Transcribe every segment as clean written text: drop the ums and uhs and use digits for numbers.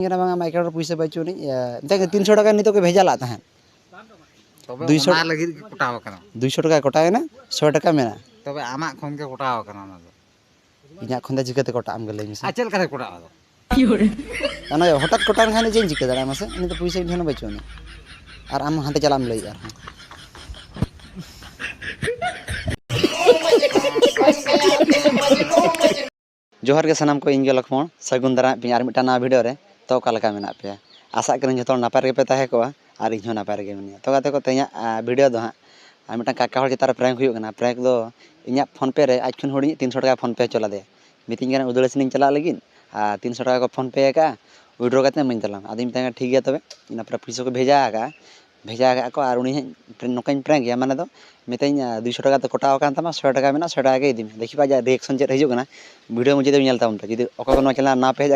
Account पैसा बचू नहीं 300 टाका नितो के भेजा लाता है 200 टाका कोटायना 100 टाका मेना तबे आमा खन के कोटाव कना ना इना खन चिकाते कोटा आम गले मिसे चल करे कोटाव दो अना हठात कोटान खाने जेन चिका दाड़ा मासे नि तो पैसा ठेन बचू नहीं और आम हाते चलाम लई यार जोहार के सनाम को इंगे लक्ष्मण सगुन दारा पे आर मिटा ना वीडियो रे तो कालका मेना पे आशा करें जो नापाय रे पे ताहे को और इन नापाय रे मिनिया तो गाते को तेया वीडियो दो हां आ मिटा काका हर चितार प्रैंक हुई कना प्रैंक दो इना फोन पे रे आज खन हुडी 300 टाका फोन पे चला दे मिटिंग गना उदलसिन चला लगिन आ 300 टाका को फोन पे का विड्रो करते मैं चला आदि मिटा ठीक गया तबे इना पर पैसा को भेजा को और उनी नोकाइन प्रैंक गया माने दो मितें 200 टाका तो कोटाव कान तमा 100 टाका मेना 100 टाका के इदी देखि पा जा रिएक्शन चेत हिजु कना वीडियो मुझे तो नेलता पे जदि ओका को चैनल ना पे हेज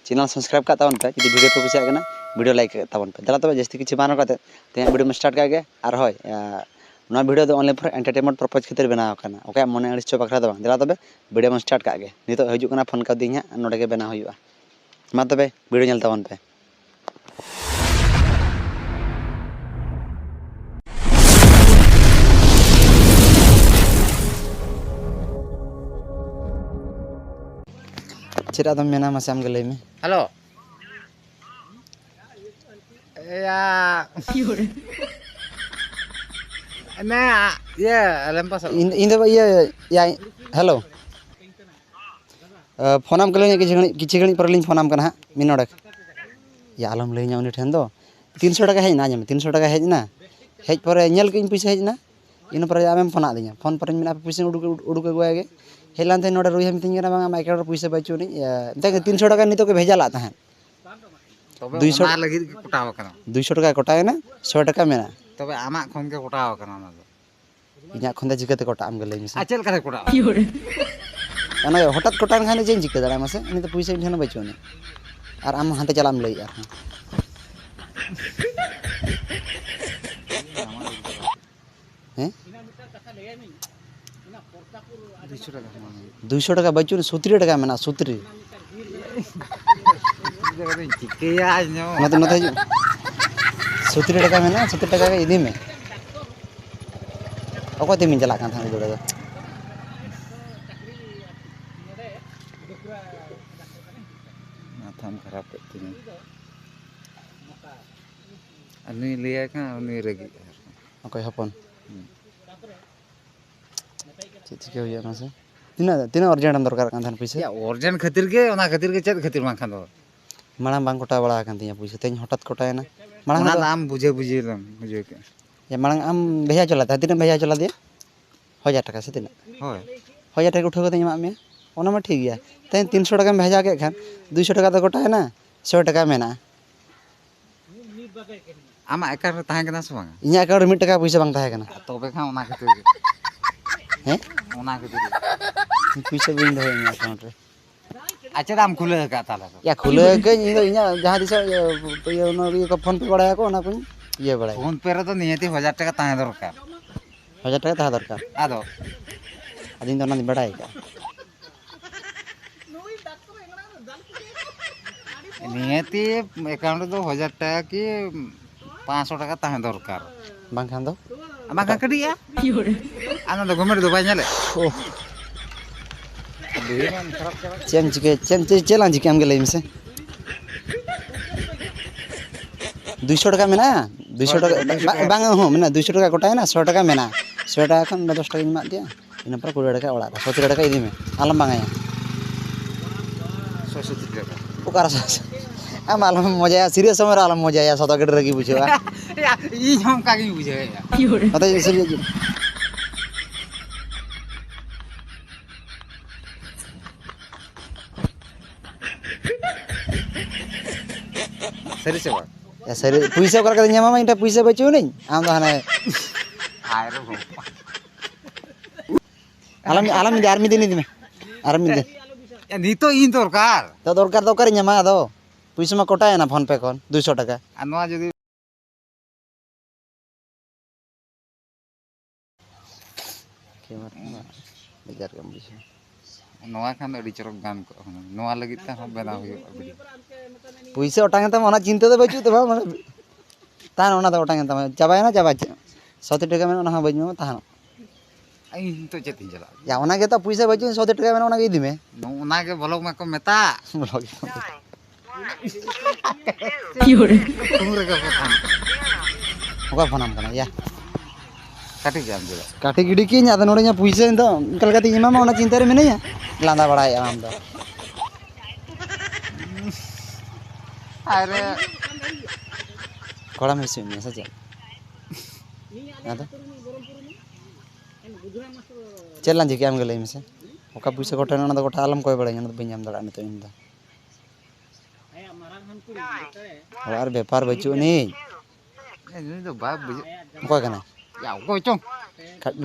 चैनल सब्सक्राइब का तावन पे जदि वीडियो पे कुछ आगना वीडियो लाइक तावन पे दला तबे जस्ती किछि बानो करते ते वीडियो में स्टार्ट कागे और होय ना वीडियो दो ओनली फॉर एंटरटेनमेंट पर्पज खातिर बनाव कना ओका मने अड़िस बखरा दो दला तबे वीडियो में स्टार्ट कागे नितो हिजु कना फोन का दिया नोडे के बना हुआ मा तबे वीडियो नेल तावन पे चिरा दम मेना मासे आम गले में हेलो या मैं ये लंपास इन दो ये या हेलो फोन आम गले किछि गणी पर लिंग फोन आम कना मिनोडक या आलम लैया उनी ठेन दो 300 टाका हेज ना जम 300 टाका हेज ना हेज पर नेल के पैसा हेज ना इन पर आमेम फोन आ दिया फोन पर मिना पैसा उडुक गए हेलान थे नोडे रुई मिथिंग कना बांगा अकाउंट पैसा बचू नहीं 300 टाका नितो के भेजा लाता है 200 लगी कोटाव कना 200 टाका कोटायना 100 टाका मेना तबे आमा खन के कोटाव कना ना इना खन चिकाते कोटा आम गले मिसे चल करे कोटाव अना हठात कोटान खाने जेन चिका दाड़ा मासे नि तो पैसा ठेन बचू नहीं और आम हाते चलाम लई यार हैं 200 टाका बचू 70 टाका मेना 70 चिकया नो नते नते 70 टाका मेना 70 टाका के इदी में ओको ते मिन चला कान थाने जोड़ा माथा खराब करती नहीं अनु लिया का अनु रगी ओको हपन चिके होया मासे तीना अर्जेंट दरकार कान थान पैसा या अर्जेंट खातिर के चेत खातिर मा खान दो माणा बांग कोटा बड़ा कान तिया पैसा तेन हठात कोटायना माणा नाम बुझे के या माणा आम भेजा चला था तीना भेजा चला दिया 1000 टाका से तीना होय 1000 टाका उठा के एमा में ओना में ठीक गया तेन 300 टाका में भेजा के खान 200 टाका तो कोटायना 100 टाका मेना आमा अकाउंट ताहे कना से बांगा इना अकाउंट 1 टाका पैसा बांग ताहे कना तबे खा ओना खातिर हैं ओना खातिर पैसा बिन दो इना अकाउंट रे अच्छा दाम खुले का ताला या खुले के इन दो इना जहां दिस ये ओनो को फोन पे बड़ा को ओना को ये बड़ा फोन पे रे तो नियति 1000 टाका ताहे दरकार 1000 टाका ताहा दरकार आदो अदिन तो ना बड़ा का नियति अकाउंट दो 1000 टाका की 500 टाका ताहे दरकार बांग खान दो आमा का कडिया आना तो गवर्नमेंट दो बाय नेले चेलां जिके हम गले मिसे 200 टाका मेना 200 टाका बांग हो मेना 200 टाका कोटाय ना 100 टाका मेना 100 टाका खन 10 टाका इन मा दिया इन पर 20 टाका ओड़ा 70 टाका इदी में आलम बांगाया 170 टाका ओकार आम आलम मजा सीरियस समय आलम मजा या सदा गड रगी बुझवा ई हम कागी बुझे अत सरी से बा या सरी पैसा कर के ᱧᱟᱢᱟ ᱤᱧ पैसा बचू नहीं आम तो हाने हाय रे हो आलम दे आर्मी दिन में आर्मी दे या नीतो इन दरकार तो दरकार तो कर ᱧᱟᱢᱟ आदो पैसा मा कोटाय ना फोन पे कोन 200 टाका अनवा जदी के मार बेजार कम बुझे नवा खान अड़ी चरक गान को नवा लगित ता हम बना हुई वीडियो पुइसे ओटांगे तम ओना चिंता तो बचू तो बा माने तान ओना तो ओटांगे तम चाबायना चाबा 100 टाका में ओना हा बजमे तान इन तो चेत चला या ओना के तो पुइसे बचू 100 टाका में ओना के इदी में ओना के ब्लॉग में को मेता Fiore. तुम रे का पता ओका फोनम कना या काटी जाम जला काटी गिडी की nya नोडे nya पुइसे तो कल कती इमा मा ओना चिंता रे मेनेया लांदा बड़ाय आम दो अरे कोड़ा में से सचे चलन जी के आम गले में से ओका पुइसे गोटा ओना दो गोटा आलम कोय बड़ाय ना बइन आम दड़ा न तो इन दा और व्यापार बचू नहीं ini तो बाप बुझ कोय कना या को चों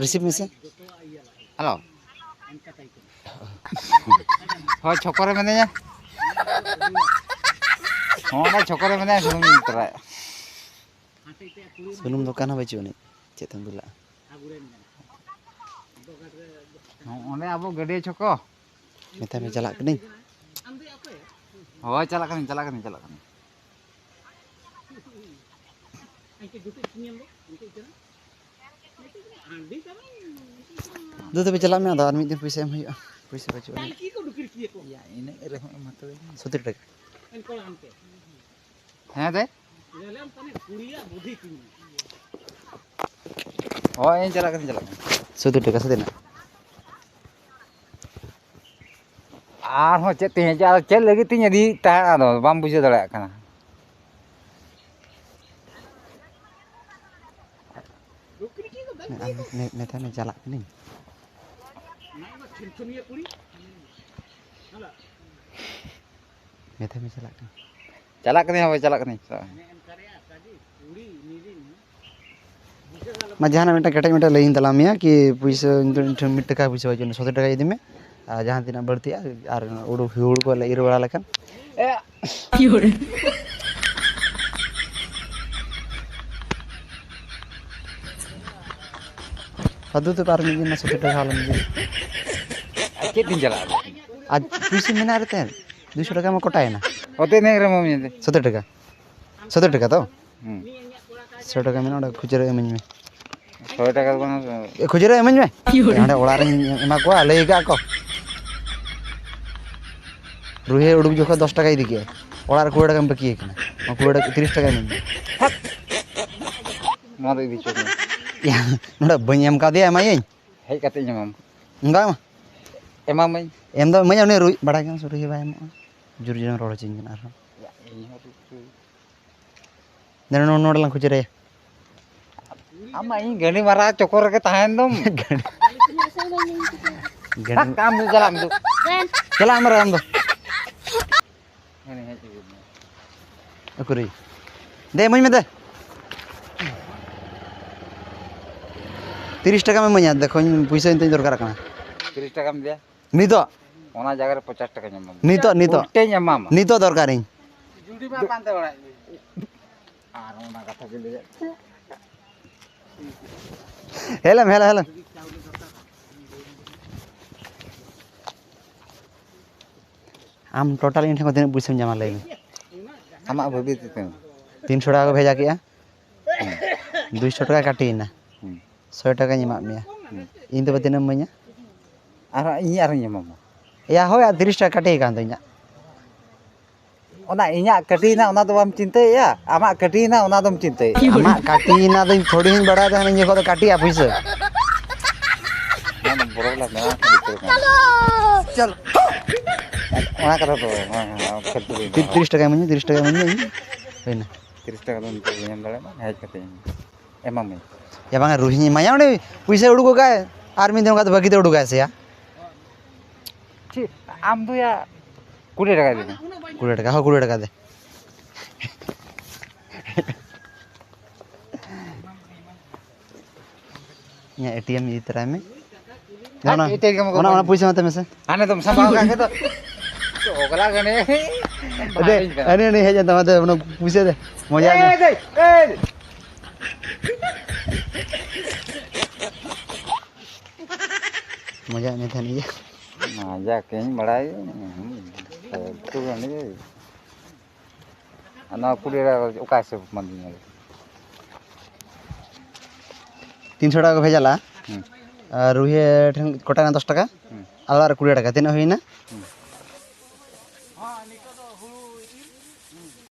रिसीव में से हेलो हो छोकरे में ने हो ना छोकरे में ने सुन तरा सुनुम दुकान बचू नहीं चेतन बुला ओने आबो गडे छोको मेता में चला कनी हो चला कनी दो तो चला में आधार में दिन पैसे एम हुआ पैसे बचू नहीं या इने रे हो मत 70 टाका हैं दे हो इन चला कनी 70 टाका से देना आर हो चेत ते जा चेत लगी तीन यदि ता आदो बाम बुझे दड़ा kana मेता में चला नहीं मेता में चला कनी मैं जहां मिटा कटे मिटा लेइन तला मिया कि पैसे मिट टका पैसे बचू 100 टाका इदी में जहां तिना बढ़ती और उडू हुड़ को इर बड़ा लेकन Fiore. अदु तो पार में 100 टाका हालम जी के दिन चला आज पैसे में ना रहते 200 टाका में कोटा है ना होते नहीं रे मम्मी दे 70 टाका तो 100 टाका में ना खुचरा एमन में 100 টাকা কোন खुचरा एमन में Fiore. हां ओड़ा रे एमा को ले का को रुहे उडुक जोखा 10 टाका इदी के ओड़ा रे 20 टाका में बाकी है ना 30 टाका में नो दे बिचो या नोडा बኝ एम का दिया एमाई हेज काते ñamam enggak mah emam mai em do manya ne ru bada kan suruh ba em jur jur rolo cing na ro dan no no lang kucere ama ini gani mara cokor ke tahan dom gan kam jalan tu chala amar am do ini hej akuri de many me de 30 টাকা में मanya देखो पैसा इंतनी दरकार kana 30 টাকা में dia nito ona jaga re 50 টাকা ñamam nito te ñamam nito दरकार इन judi ma pante ora ar ona katha gele हेलम आम टोटल इन को दिन पैसा जमा ले ama bhabi te 300 टाका भेजा किया 200 टाका काटी ना 100 टाका ñama मिया इन तो बतिना मanya ar ini ar ñamam या हो या 30 टाका काटी कान तो ona inya katina ona do bam cinte ya ama katina ona dom cinte ama काटी ना तो थोड़ी ही बड़ा था ये को तो काटी आ पैसा na borok la na चल ona kata to khatu 30 टाका मanya 30 टाका मanya होइन 30 টাকা dom to ñam dale ma hej kate emam mai या बांगा रुहिनी माया ने पैसा उडुको काय आर्मी देन का तो बाकी तो उडुका से या ठी am tu ya 20 টাকা দিবি 20 টাকা हो 20 টাকা दे या एटीएम ई तरह में ना ना ना पैसा मत में से ane dom sama ka ke to ogla gane अरे अरे नहीं है जाता मत अपना पैसे दे मजा में मजा में था नहीं nah ya kayaknya balai tu kan ni ना 20 টাকা ওকা হিসেব মানে নিয়ে 300 টাকা ভেজালা হুম আর রুহি ঠেন কটা 10 টাকা হুম আর 20 টাকা তিনা হইনা